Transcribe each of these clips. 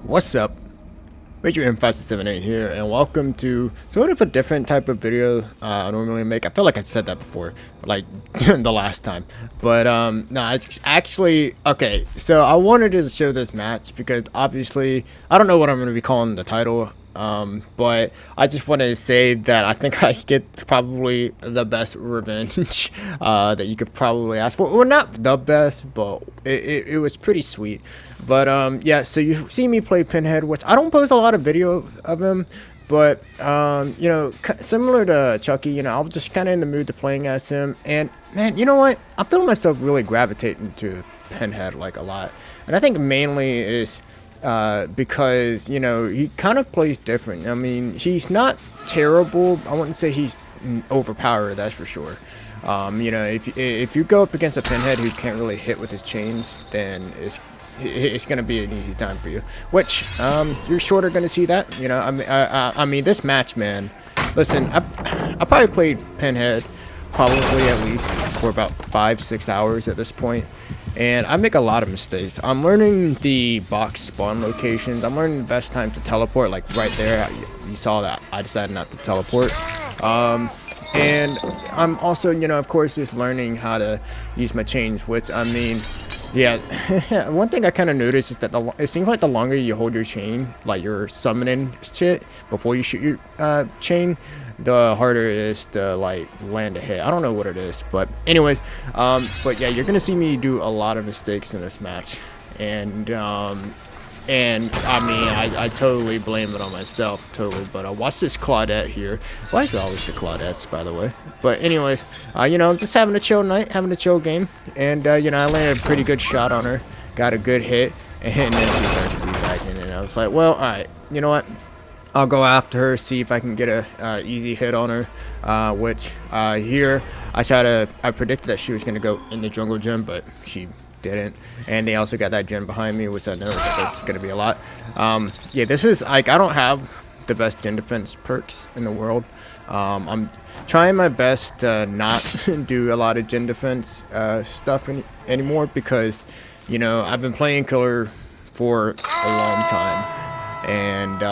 What's up? Major M578 here, and welcome to sort of a different type of video I normally make. I feel like I said that before, like the last time. But no, it's actually okay. So I wanted to show this match because obviously I don't know what I'm going to be calling the title. But I just want to say that I think I get probably the best revenge that you could probably ask for. Well, not the best, but it was pretty sweet. But yeah, so you see me play Pinhead, which I don't post a lot of video of him, but you know, similar to Chucky, you know, I was just kind of in the mood to playing as him, and man, you know what? I feel myself really gravitating to Pinhead like a lot, and I think mainly is because you know he kind of plays different. I mean, he's not terrible. I wouldn't say he's overpowered, that's for sure. You know, if you go up against a Pinhead who can't really hit with his chains, then it's gonna be an easy time for you. Which you're sort of gonna see that. You know, I mean this match, man. Listen, I probably played Pinhead probably at least for about 5-6 hours at this point, and I make a lot of mistakes. I'm learning the box spawn locations. I'm learning the best time to teleport, like right there. You saw that I decided not to teleport. And I'm also, you know, of course, just learning how to use my chains, which, I mean, yeah, one thing I kind of noticed is that it seems like the longer you hold your chain, like you're summoning shit before you shoot your chain, the harder it is to, like, land a hit. I don't know what it is, but anyways, but yeah, you're gonna see me do a lot of mistakes in this match, and I mean, I totally blame it on myself, totally. But watch this Claudette here. Why is it always the Claudettes, by the way? But anyways, you know, I'm just having a chill night, having a chill game, and you know, I landed a pretty good shot on her, got a good hit, and then she starts teabagging, and I was like, well, all right, you know what? I'll go after her, see if I can get a easy hit on her. Which here I predicted that she was gonna go in the jungle gym, but she didn't, and they also got that gen behind me, which I know that that's gonna be a lot. Yeah, this is like I don't have the best gen defense perks in the world. I'm trying my best to not do a lot of gen defense stuff anymore because, you know, I've been playing killer for a long time, and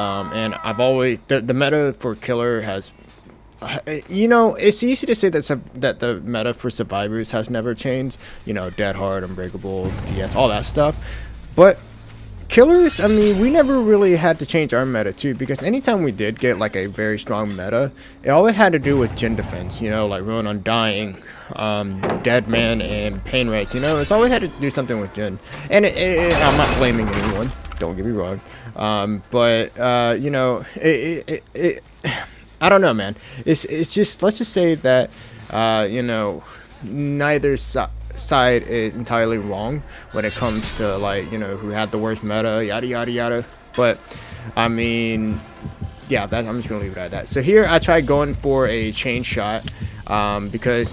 I've always the meta for killer has, you know, it's easy to say that the meta for survivors has never changed. You know, Dead Hard, Unbreakable, DS, all that stuff. But killers, I mean, we never really had to change our meta too, because anytime we did get like a very strong meta, it always had to do with gen defense. You know, like Ruin Undying, Dead Man, and Pain Race. You know, it's always had to do something with gen. And I'm not blaming anyone. Don't get me wrong. But you know, I don't know, man. It's just, let's just say that you know, neither side is entirely wrong when it comes to, like, you know, who had the worst meta, yada yada yada. But I mean, yeah, I'm just gonna leave it at that. So here I tried going for a chain shot because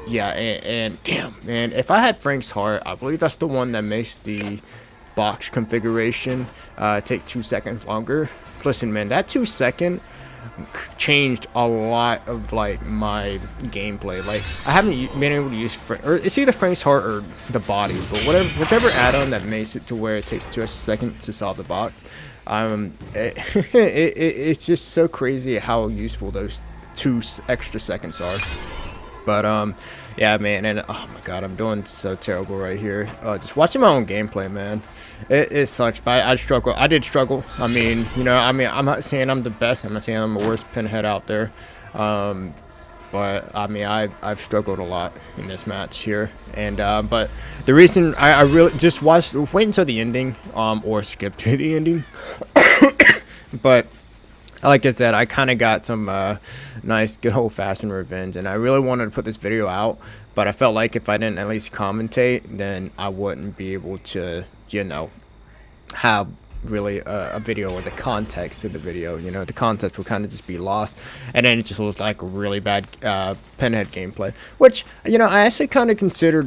yeah, and damn, man, if I had Frank's heart, I believe that's the one that makes the box configuration take 2 seconds longer. Listen, man, that 2 second changed a lot of like my gameplay. Like, I haven't been able to use or it's either Frank's heart or the body, but whichever add-on that makes it to where it takes 2 extra seconds to solve the box. It's just so crazy how useful those 2 extra seconds are. But yeah, man, and oh my god, I'm doing so terrible right here. Just watching my own gameplay, man, it sucks. But I did struggle. I mean, you know, I mean, I'm not saying I'm the best. I'm not saying I'm the worst Pinhead out there. But I mean, I've struggled a lot in this match here, and but the reason I really just wait until the ending, or skip to the ending. But like I said, I kind of got some nice, good old-fashioned revenge, and I really wanted to put this video out, but I felt like if I didn't at least commentate, then I wouldn't be able to, you know, have really a video or the context of the video. You know, the context would kind of just be lost, and then it just looks like really bad Pinhead gameplay, which, you know, I actually kind of considered,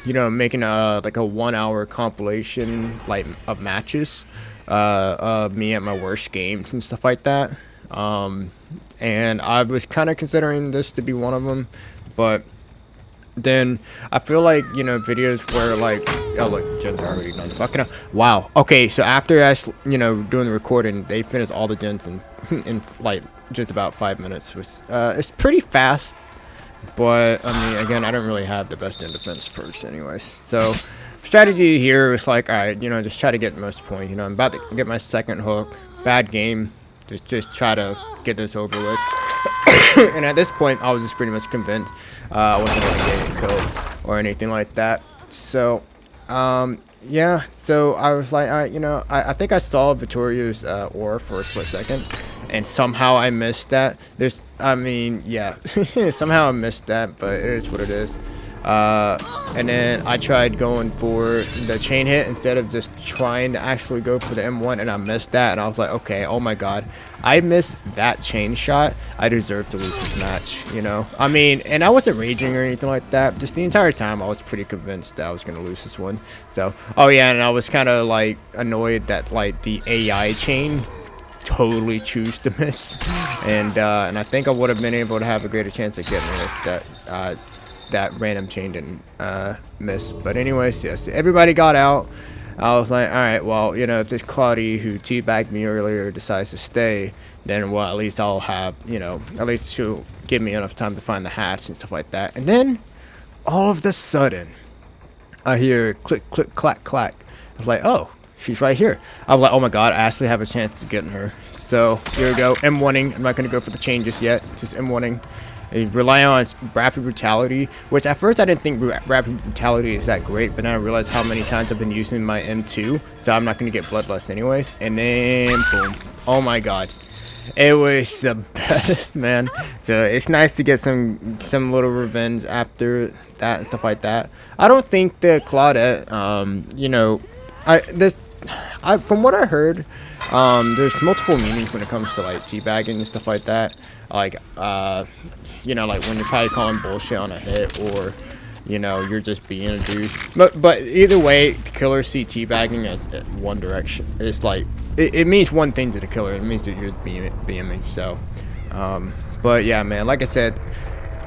you know, making like a 1-hour compilation, like, of matches me at my worst games and stuff like that. And I was kind of considering this to be one of them, but then I feel like, you know, videos where like, oh look, gens are already done. Fucking hell. Wow. Okay, so after us, you know, doing the recording, they finished all the gens in in like just about 5 minutes. It's pretty fast, but I mean, again, I don't really have the best in defense perks, anyways. So strategy here is like, all right, you know, just try to get the most points. You know, I'm about to get my second hook. Bad game. Just try to get this over with. And at this point, I was just pretty much convinced I wasn't going to get killed or anything like that. So, yeah. So I was like, all right, you know, I think I saw Vittorio's aura for a split second, and somehow I missed that. I mean, yeah, somehow I missed that, but it is what it is. And then I tried going for the chain hit instead of just trying to actually go for the M1, and I missed that, and I was like, okay, oh my god, I missed that chain shot. I deserve to lose this match, you know. I mean, and I wasn't raging or anything like that. Just the entire time I was pretty convinced that I was gonna lose this one. So, oh yeah, and I was kind of like annoyed that like the AI chain totally choose to miss, and I think I would have been able to have a greater chance of getting it if that random chain didn't miss. But anyways, yes, everybody got out. I was like, all right, well, you know, if this Claudie who teabagged me earlier decides to stay, then well, at least I'll have, you know, at least she'll give me enough time to find the hatch and stuff like that. And then all of a sudden I hear click click clack clack. I was like, oh, she's right here. I was like, oh my god, I actually have a chance to get her. So here we go, M1ing. I'm not gonna go for the chain just yet, just M1ing. Rely on rapid brutality, which at first I didn't think rapid brutality is that great, but then I realized how many times I've been using my M2, so I'm not going to get bloodlust anyways. And then boom, oh my god, it was the best, man. So it's nice to get some little revenge after that and stuff like that. I don't think that Claudette, you know, from what I heard, there's multiple meanings when it comes to like teabagging and stuff like that. Like, you know, like when you're probably calling bullshit on a hit, or, you know, you're just being a dude. But either way, killers see teabagging as one direction. It's like it means one thing to the killer. It means that you're just beaming. So, but yeah, man. Like I said,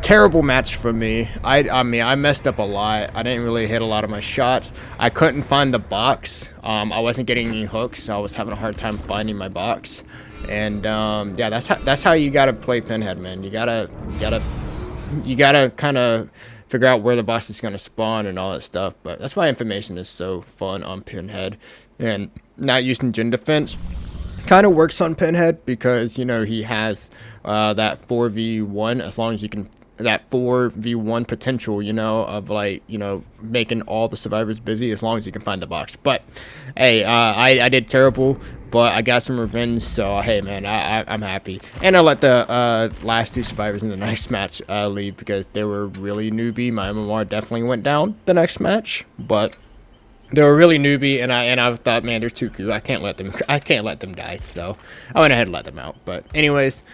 terrible match for me. I mean, I messed up a lot. I didn't really hit a lot of my shots. I couldn't find the box. I wasn't getting any hooks, so I was having a hard time finding my box. And yeah, that's how you gotta play Pinhead, man. You gotta kind of figure out where the boss is gonna spawn and all that stuff. But that's why information is so fun on Pinhead, and not using gen defense kind of works on Pinhead because, you know, he has that 4v1, as long as you can, that 4v1 potential, you know, of like, you know, making all the survivors busy as long as you can find the box. But hey, I did terrible, but I got some revenge, so hey man, I'm happy. And I let the last two survivors in the next match leave because they were really newbie. My MMR definitely went down the next match, but they were really newbie, and I thought, man, they're too cool. I can't let them die. So I went ahead and let them out. But anyways,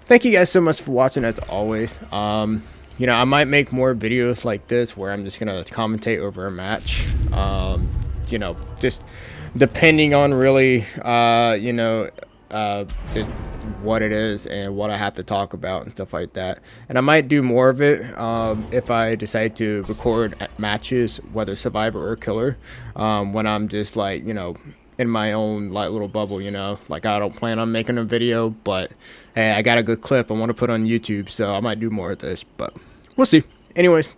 thank you guys so much for watching, as always. You know, I might make more videos like this where I'm just gonna commentate over a match. You know, just depending on really, you know, just what it is and what I have to talk about and stuff like that. And I might do more of it if I decide to record matches, whether survivor or killer, when I'm just like, you know, in my own like little bubble, you know. Like, I don't plan on making a video, but hey, I got a good clip I want to put on YouTube, so I might do more of this, but we'll see. Anyways,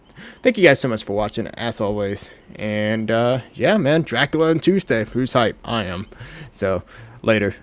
thank you guys so much for watching, as always. And yeah, man, Dracula on Tuesday. Who's hype? I am. So later.